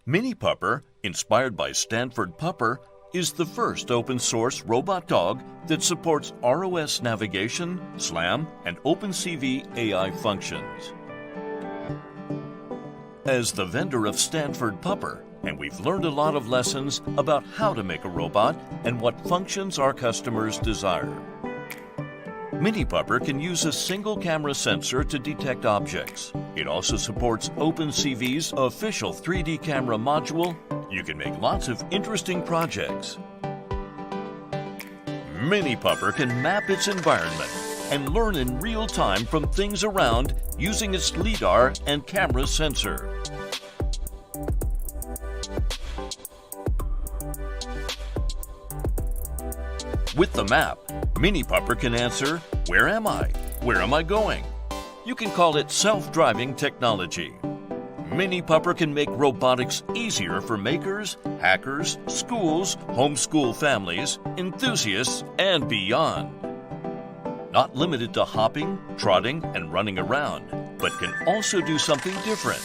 MiniPupper, inspired by Stanford Pupper, is the first open-source robot dog that supports ROS navigation, SLAM, and OpenCV AI functions. As the vendor of Stanford Pupper, and we've learned a lot of lessons about how to make a robot and what functions our customers desire. MiniPupper can use a single camera sensor to detect objects. It also supports OpenCV's official 3D camera module. You can make lots of interesting projects. MiniPupper can map its environment and learn in real time from things around using its LiDAR and camera sensor. With the map, MiniPupper can answer, "Where am I? Where am I going?" You can call it self-driving technology. MiniPupper can make robotics easier for makers, hackers, schools, homeschool families, enthusiasts, and beyond. Not limited to hopping, trotting, and running around, but can also do something different.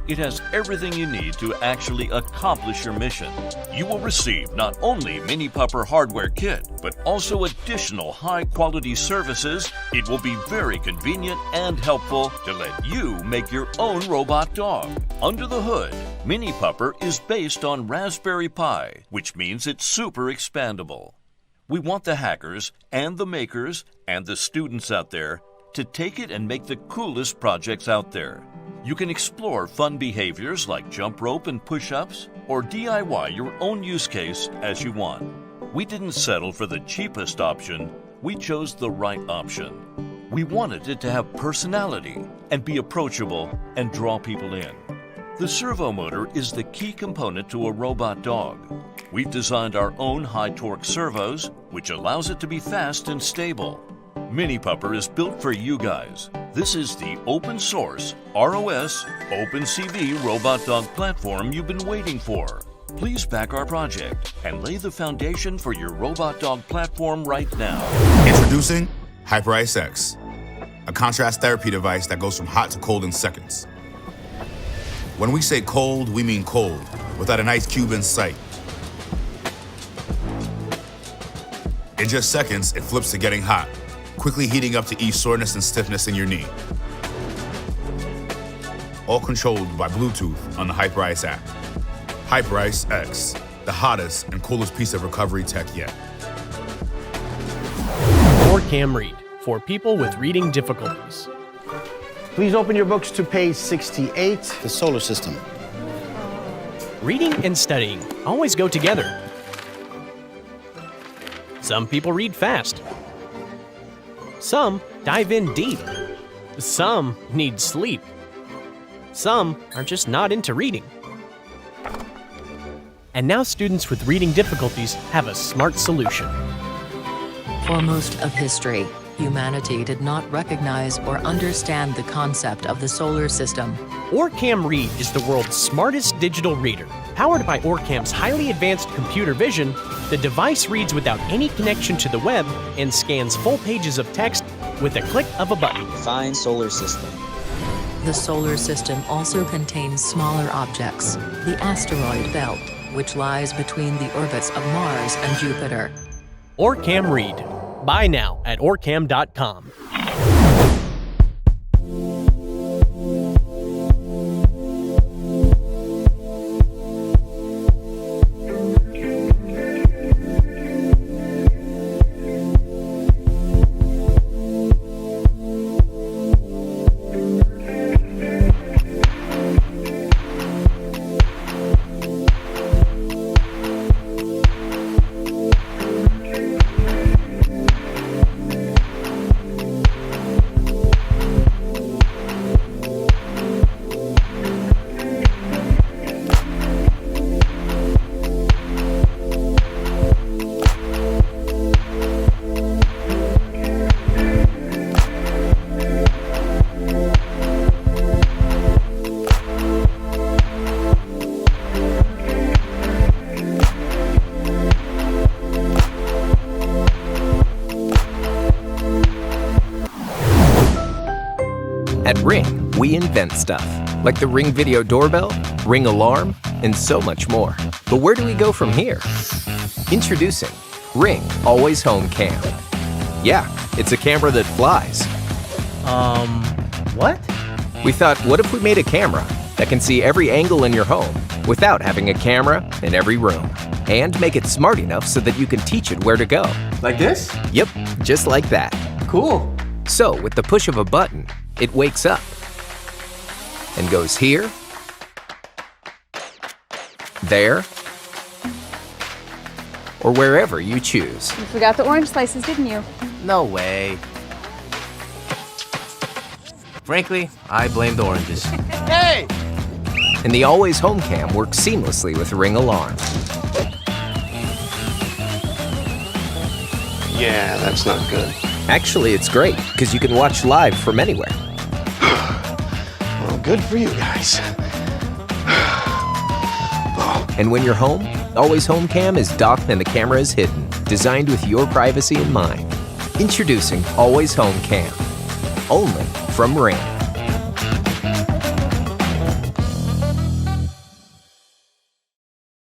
It has everything you need to actually accomplish your mission. You will receive not only MiniPupper hardware kit, but also additional high-quality services. It will be very convenient and helpful to let you make your own robot dog. Under the hood, MiniPupper is based on Raspberry Pi, which means it's super expandable. We want the hackers and the makers and the students out there to take it and make the coolest projects out there. You can explore fun behaviors like jump rope and push-ups, or DIY your own use case as you want. We didn't settle for the cheapest option, we chose the right option. We wanted it to have personality and be approachable and draw people in. The servo motor is the key component to a robot dog. We've designed our own high-torque servos, which allows it to be fast and stable. MiniPupper is built for you guys. This is the open-source, ROS, OpenCV robot dog platform you've been waiting for. Please back our project and lay the foundation for your robot dog platform right now. Introducing HyperIce X, a contrast therapy device that goes from hot to cold in seconds. When we say cold, we mean cold, without an ice cube in sight. In just seconds, it flips to getting hot, quickly heating up to ease soreness and stiffness in your knee. All controlled by Bluetooth on the HyperIce app. HyperIce X, the hottest and coolest piece of recovery tech yet. OrCam Read, for people with reading difficulties. Please open your books to page 68. The solar system. Reading and studying always go together. Some people read fast. Some dive in deep. Some need sleep. Some are just not into reading. And now students with reading difficulties have a smart solution. For most of history, humanity did not recognize or understand the concept of the solar system. OrCam Read is the world's smartest digital reader. Powered by OrCam's highly advanced computer vision, the device reads without any connection to the web and scans full pages of text with a click of a button. Define solar system. The solar system also contains smaller objects, the asteroid belt, which lies between the orbits of Mars and Jupiter. OrCam Read. Buy now at orcam.com. At Ring, we invent stuff. like the Ring Video Doorbell, Ring Alarm, and so much more. But where do we go from here? Introducing Ring Always Home Cam. Yeah, it's a camera that flies. What? We thought, what if we made a camera that can see every angle in your home without having a camera in every room? And make it smart enough so that you can teach it where to go. Like this? Yep, just like that. Cool. So, with the push of a button, it wakes up and goes here, there, or wherever you choose. You forgot the orange slices, didn't you? No way. Frankly, I blame the oranges. Hey! And the Always Home Cam works seamlessly with Ring Alarm. Yeah, that's not good. Actually, it's great, because you can watch live from anywhere. Well, good for you guys. And when you're home, Always Home Cam is docked and the camera is hidden, designed with your privacy in mind. Introducing Always Home Cam, only from Ring.